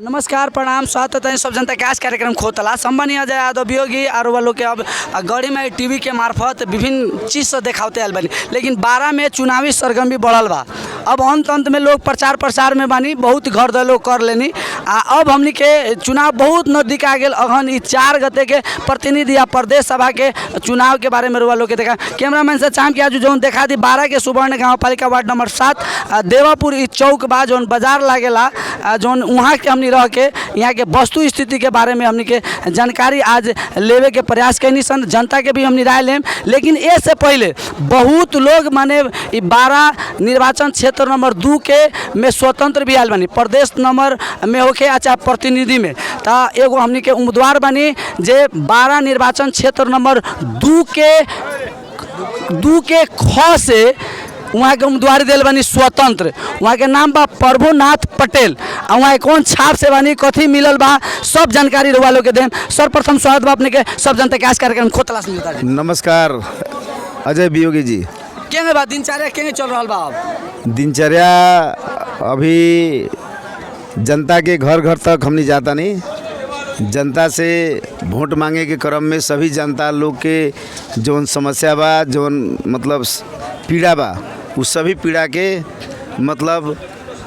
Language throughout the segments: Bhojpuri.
नमस्कार प्रणाम स्वागत है सब जनता के आज कार्यक्रम खोतला सम्मानीय अजय यादव वियोगी और वो लोग के अब गड़ी में टीवी के मार्फत विभिन्न चीज़ से दिखाते आल बनी। लेकिन 12 में चुनावी सरगर्मी बढ़ल बा। अब अंत में लोग प्रचार प्रसार में बानी बहुत घर दर लोग कर लेनी। अब हमनी के चुनाव बहुत नजदीक आ गए। अगन 4 गते के प्रतिनिधि या प्रदेश सभा के चुनाव के बारे में रुआ लोग के देखा। कैमरामैन से चाम के आज जो देखा दी 12 के सुवर्ण गाँव पालिका वार्ड नंबर 7 देवापुर चौक बा जो बाजार लागेला जो वहाँ के हमनी रह के यहाँ के वस्तु स्थिति के बारे में हमनी के जानकारी आज लेवे के प्रयास कैनी सन। जनता के भी हमनी राय लेम। लेकिन इससे पहले बहुत लोग माने 12 निर्वाचन क्षेत्र नंबर 2 के में स्वतंत्र भी आयल बनी। प्रदेश नंबर में होके अच्छा प्रतिनिधि में तो एगो हमनी के उम्मीदवार बनी जे 12 निर्वाचन क्षेत्र नंबर 2 के ख से वहाँ के उम्मीदवारी दिल बनी स्वतंत्र। वहाँ के नाम बा प्रभुनाथ पटेल। वहाँ कौन छाप से बनी कथी मिलल बा सब जानकारी रुआ लोग के देम। सर्वप्रथम स्वागत बा अपने के सब जनता के आज कार्यक्रम खोतला से मिलता है। नमस्कार अजय वियोगी जी। केंगे बा दिनचर्या केंगे चल रहा बा? अब दिनचर्या अभी जनता के घर घर तक हमने जाता नहीं। जनता से वोट मांगे के क्रम में सभी जनता लोग के जौन समस्या बा जौन मतलब पीड़ा बा उस सभी पीड़ा के मतलब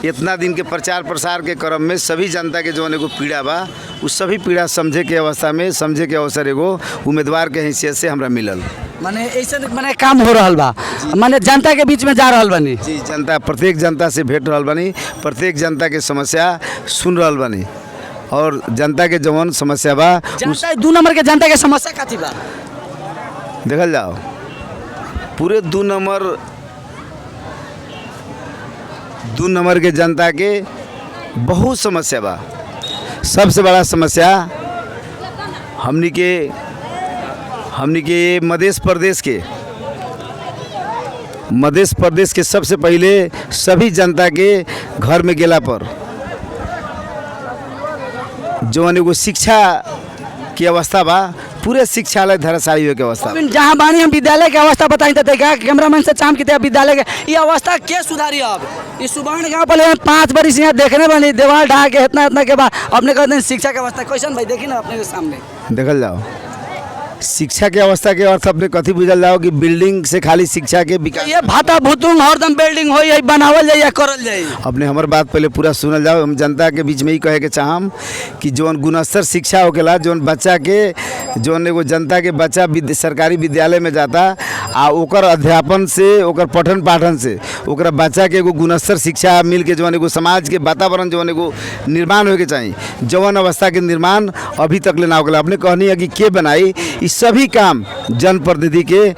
इतना दिन के प्रचार प्रसार के क्रम में सभी जनता के जौन एगो पीड़ा बा उस सभी पीड़ा समझे के अवस्था में समझे के अवसर एगो उम्मीदवार के हैसियत से हमरा मिलल। माने ऐसे माने काम हो रहा बा माने जनता के बीच में जा रहा बनी। जी जनता प्रत्येक जनता से भेंट रहा बनी प्रत्येक जनता के समस्या सुन रहा बनी और जनता के जौन समस्या बा जनता 2 नंबर के जनता के समस्या काथी बा देखल जाओ। पूरे 2 नंबर के जनता के बहुत समस्या बा। सबसे बड़ा समस्या हमनी के मध्य प्रदेश के सबसे पहले सभी जनता के घर में गेला पर जौन एगो शिक्षा की अवस्था बा पूरे शिक्षालय धराशायी के अवस्था। जहाँ बानी हम विद्यालय के अवस्था बताई तो कैमरामैन से चाम की विद्यालय के ये अवस्था के सुधारी। अब इस सुवर्ण गाँव पर 5 बरिस यहाँ देखने बनी देवाल ढा के इतना के बाद अपने कहते हैं शिक्षा की अवस्था कैसन भाई देखी ना अपने के सामने देखल जाओ। शिक्षा के अवस्था के अर्थ अपने कथी बुझल जाओ कि बिल्डिंग से खाली शिक्षा के विकास ये भाता भुतुंग हरदम बिल्डिंग हो बनावल जाए या करल जाए। अपने हमार बात पहले पूरा सुनल जाओ। हम जनता के बीच में ही कहे के चाहम कि जौन गुणस्तर शिक्षा होकेला जौन बच्चा के जौन एगो जनता के बच्चा सरकारी विद्यालय में जाता आ ओकर अध्यापन से ओकर पठन पाठन से ओकरा बच्चा के एगो गुणस्तर शिक्षा मिल के जौन एगो समाज के वातावरण जौन एगो निर्माण होके चाहिए जौन अवस्था के निर्माण अभी तक ले ना होकेला। अपने कहनी है कि के बनाई सभी काम जनप्रतिनिधि के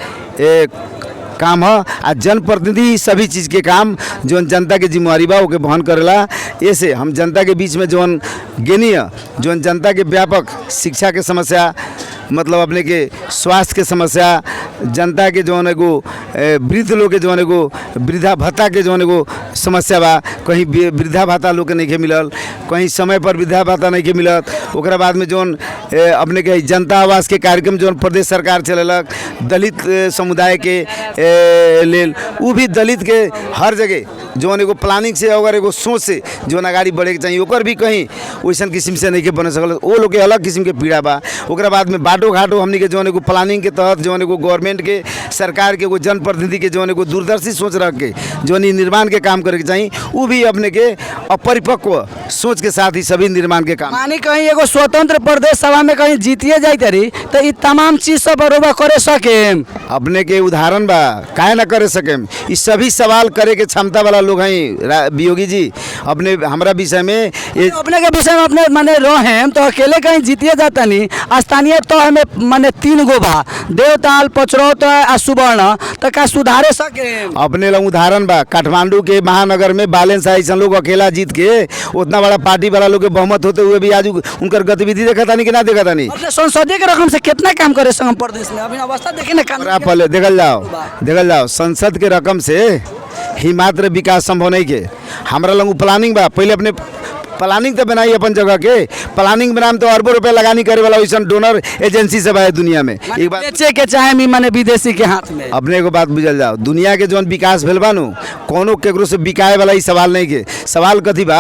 काम है आ जनप्रतिनिधि सभी चीज़ के काम जौन जनता के जिम्मेवारी बा ओके वहन करेला। ऐसे हम जनता के बीच में जौन गेनी है जौन जनता के व्यापक शिक्षा के समस्या मतलब अपने के स्वास्थ्य के समस्या जनता के जौन एगो वृद्ध लोग के जौन एगो वृद्धा भत्ता के जौन एगो समस्या बा कहीं वृद्धा भत्ता लोग के नहीं के मिलल कहीं समय पर वृद्धा भत्ता नहीं के मिलत। ओकरा बाद में जौन अपने के जनता आवास के कार्यक्रम जौन प्रदेश सरकार चलेलक दलित समुदाय के लेल वो भी दलित के हर जगह जौन एगो प्लानिंग से अगर एगो सोच से जौन आगाड़ी बढ़े के चाहिए ओकर भी कहीं वैसन किस्म से नहीं के बन सकल वो लोग के अलग किस्म के पीड़ा बा। ओकरा बाद में बाटो घाटो हमनी के जौन एगो प्लानिंग के तहत जौन एगो गवर्नमेंट के सरकार के एगो जनप्रतिनिधि के जौन एगो दूरदर्शी सोच रख के जौन निर्माण के काम करे के चाहिए वो भी अपने के अपरिपक्व सोच के साथ ही सभी निर्माण के काम मानी कहीं एगो स्वतंत्र प्रदेश सभा में कहीं जीतिए जाते रही तो ये तमाम चीज सब बरोबर करे सके। अपने के उदाहरण बा काहे ना करे सके। इस सभी सवाल करे के क्षमता वाला लोग हैं वियोगी जी। अपने हमारा विषय में अपने के विषय में अपने माने रहे तो अकेले कहीं जीतिए जाता नहीं। स्थानीय तो हमें माने 3 गो बा देवताल पचरौत आ सुवर्ण तो का सुधारे सके। अपने लोग उदाहरण बा काठमांडू के महानगर में बालन शाह ऐसा लोग अकेला जीत के उतना बड़ा पार्टी वाला लोग के बहुमत होते हुए भी आज उनकर गतिविधि देखा था नहीं कि ना देखा था नहीं। अपने संसदीय के रकम से कितना काम करे संगम प्रदेश में अभी अवस्था देखे ना पहले देखल जाओ संसद के रकम से ही मात्र विकास संभव नहीं के। हमारा लोग प्लानिंग बा पहले अपने प्लानिंग तो बनाई अपन जगह के, प्लानिंग बनाम तो अरबों रुपए लगानी करे वाला वैसा डोनर एजेंसी सब है दुनिया में। एक बात बेचे के चाहे मी माने विदेशी के हाथ में। अपने को बात बुझल जाओ, दुनिया के जौन विकास भेल बानू कोनो केकरो से बिकाए वाला ही सवाल नहीं के। सवाल कथी बा,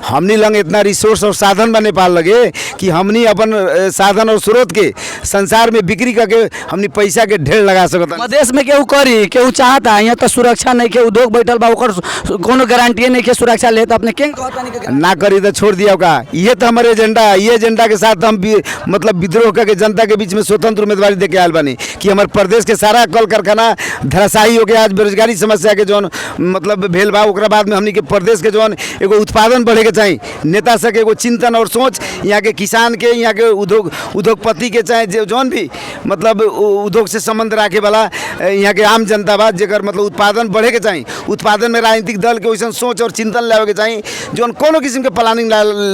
हमनी लंग इतना रिसोर्स और साधन बा नेपाल लगे कि हमनी अपन साधन और स्रोत के संसार में बिक्री करके हमनी पैसा के ढेर लगा सकता। मधेश में केहू करी केहू चाहता, यहाँ तो सुरक्षा नहीं के, उद्योग बैठल बा, ओकर कोनो गारंटी नहीं के सुरक्षा ले, तो अपने के कहता नहीं के ना करी तो छोड़ दिया का। ये तो हमारे एजेंडा, ये एजेंडा के साथ हम भी मतलब विद्रोह करके जनता के बीच में स्वतंत्र उम्मीदवारी दे के आयल बानी कि हमारे प्रदेश के सारा कल कारखाना धराशायी हो गया। आज बेरोजगारी समस्या के जौन मतलब भेल बा, ओकरा बाद में हमनी के प्रदेश के जौन एगो उत्पादन बढ़े के चाहिए, नेता सब के एगो चिंतन और सोच, यहाँ के किसान के, यहाँ के उद्योगपति के चाहे जौन भी मतलब उद्योग से संबंध रखे वाला यहाँ के आम जनता बा, जेकर मतलब उत्पादन बढ़े के चाहिए। उत्पादन में राजनीतिक दल के वैसा सोच और चिंतन लावे के चाहिए जौन कोनो किस्म के प्लानिंग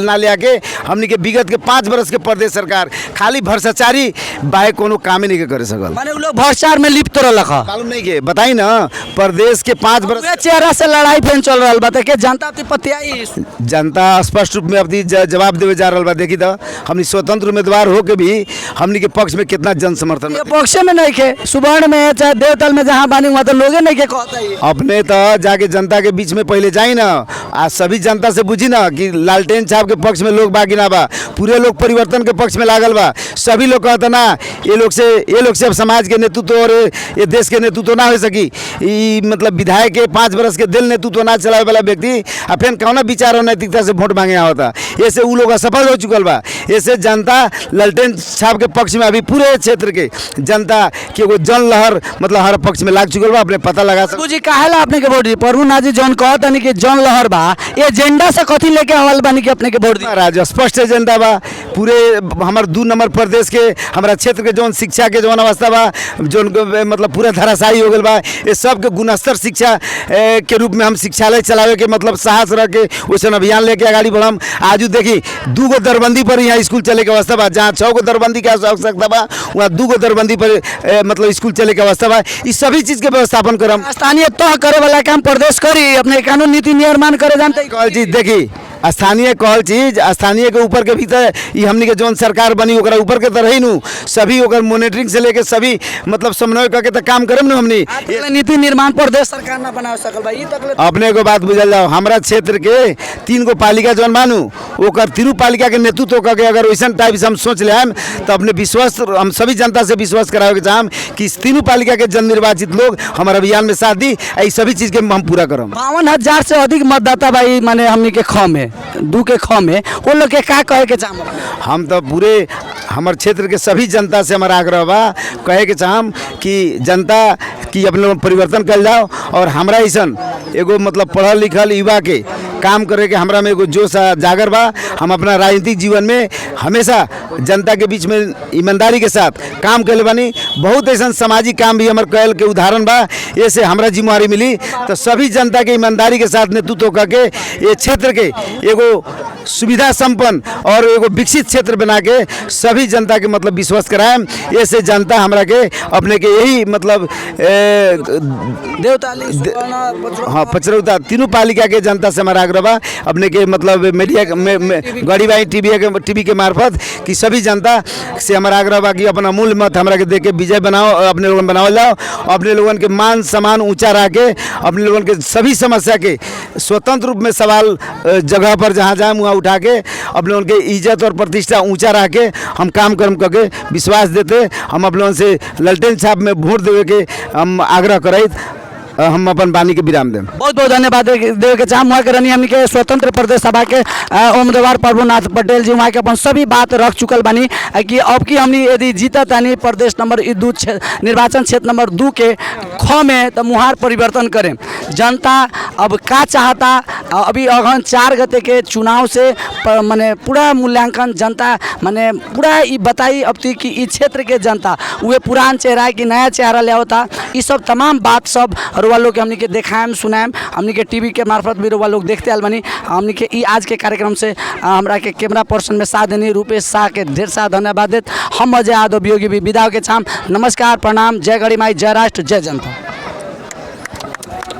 ना ले आके हमनी के विगत के 5 वर्ष के प्रदेश सरकार खाली भ्रष्टाचारी बाहे कोनो कामे नहीं के करे सकल। माने उ लोग भ्रष्टाचार में लिप्त रहलक ह। मालूम नहीं के बताई ना, प्रदेश के 5 वर्ष उहे चेहरा से लड़ाई फेन चल रहल बा, त के जनता ती पतियाई जनता स्पष्ट रूप में अपनी जवाब देवे जा रहा बा। देखी तो हमनी स्वतंत्र उम्मीदवार हो के भी हमनी के पक्ष में कितना जन समर्थन ये पक्ष में नहीं के, सुवर्ण में चाहे देवतल में जहाँ बानी वहाँ तो लोगे नहीं के कहता ही। अपने तो जाके जनता के बीच में पहले जाई ना, आज सभी जनता से बुझी ना कि लालटेन छाप के पक्ष में लोग बाकी ना बा, पूरे लोग परिवर्तन के पक्ष में लागल बा। सभी लोग कहता ना ये लोग से अब समाज के नेतृत्व और ये देश के नेतृत्व ना हो सकी। ई मतलब विधायक के 5 वर्ष के दिल नेतृत्व ना चलावे वाला व्यक्ति आ फिर कौन विचार और नैतिकता से वोट मांगे होता, ऐसे उ लोग असफल हो चुकल बा। ऐसे जनता लालटेन छाप के पक्ष में अभी पूरे क्षेत्र के जनता के एगो जन लहर मतलब हर पक्ष में लाग चुकल बा। अपने पता लगा सकते जी काहेला अपने के वोट दी प्रभुनाथ जी जौन कहत नहीं कि जन लहर बा, एजेंडा से कथी लेके आवल बानी कि अपने के वोट दी? राज्य स्पष्ट एजेंडा बा, पूरे हमार 2 नंबर प्रदेश के हमारा क्षेत्र के जौन शिक्षा के जौन अवस्था बा, जौन मतलब पूरा धराशायी हो गल बा, ये सब के गुणस्तर शिक्षा के रूप में हम शिक्षालय चलावे के मतलब साहस रख के वैसे अभियान लेके आगाड़ी बढ़म। आज देखी 2 गो दरबंदी पर यहाँ स्कूल चले के अवस्था बा, जहाँ 6 गो दरबंदी के आवश्यकता बा वहाँ 2 गो दरबंदी पर मतलब स्कूल चले के अवस्था बा। इस सभी चीज के व्यवस्थापन करम। स्थानीय तह करे वाला काम प्रदेश करी, अपने कानून नीति निर्माण करे जानते कहल चीज देखी स्थानीय कहल चीज स्थानीय के ऊपर के भीतर ये हमनी के जौन सरकार बनी ओकरा ऊपर के तरह ही नु सभी ओकर मॉनिटरिंग से लेके सभी मतलब समन्वय करके तो काम करम नु। हमनी नीति निर्माण प्रदेश सरकार ना बना सकल भाई तक अपने को बात बुझल जाओ, हमारा क्षेत्र के 3 गो पालिका जौन मानू ओकर 3 पालिका के नेतृत्व करके अगर वैसा टाइप से हम सोच ले तो अपने विश्वास हम सभी जनता से विश्वास करावे के चाहम कि इस 3 पालिका के जन निर्वाचित लोग हमारे अभियान में साथ दी, सभी चीज के हम पूरा करम। 52,000 से अधिक मतदाता भाई माने हमनी के ख में 2 के ख में वो लोग के का कहे के चाहम? हम तो पूरे हमारे क्षेत्र के सभी जनता से हमारा आग्रह बा कहे के चाहम कि जनता की अपने लोग परिवर्तन कर जाओ और हमरा ऐसा एगो मतलब पढ़ल लिखल युवा के काम करे के हमरा में एगो जोश जागर बा। हम अपना राजनीतिक जीवन में हमेशा जनता के बीच में ईमानदारी के साथ काम कैले बानी। बहुत ऐसा सामाजिक काम भी हमारे कैल के उदाहरण बा, ऐसे हमरा जिम्मेवारी मिली तो सभी जनता के ईमानदारी के साथ नेतृत्व करके ये क्षेत्र के एगो सुविधा संपन्न और एगो विकसित क्षेत्र बना के सभी जनता के मतलब विश्वास कराएं। ऐसे जनता हमरा के अपने के यही मतलब हाँ पचरौता 3 पालिका के जनता से हमारा आग्रह बा अपने के मतलब मीडिया गड़ी बाई टीवी के मार्फत कि सभी जनता से हमारा आग्रह बा कि अपना मूल मत हमरा के दे के विजय बनाओ, अपने लोगन बनावल जाओ, अपने लोगन के मान सम्मान ऊंचा रख के अपने लोगन के सभी समस्या के स्वतंत्र रूप में सवाल जगह पर जहाँ जाए वहाँ उठा के अपने लोगन के इज्जत और प्रतिष्ठा ऊंचा रख के हम काम कर्म करके विश्वास देते हम अपने लोगन से लालटेन छाप में वोट देवे के हम आग्रह करे। हम अपन वाणी के विराम दें। बहुत बहुत धन्यवाद देवे के चाहम। वहाँ के रनी हमनी के स्वतंत्र प्रदेश सभा के उम्मीदवार प्रभुनाथ पटेल जी वहाँ के अपन सभी बात रख चुकल बानी कि अब की हमनी यदि जीतत यानी प्रदेश नंबर 2 निर्वाचन क्षेत्र नंबर 2 के ख में तो मुहार परिवर्तन करें। जनता अब का चाहता अभी अगहन 4 गते के चुनाव से माने पूरा मूल्यांकन जनता माने पूरा ये बताई अब कि इस क्षेत्र के जनता वे पुरान चेहरा है कि नया चेहरा ले होता, ये सब तमाम बात सब रुआ लोग हमनी के देखाएम सुनाएम। हमनी के टीवी के मार्फत भी रुआ लोग देखते आल बनी। हमनी के ई आज के कार्यक्रम से हमरा के कैमरा पर्सन में साथ देनी रूपेश शाह के ढेर सारा धन्यवाद देत। हम अजय यादव योगी भी विदा के चाहम। नमस्कार, प्रणाम, जय गढ़ी माई, जय राष्ट्र, जय जनता।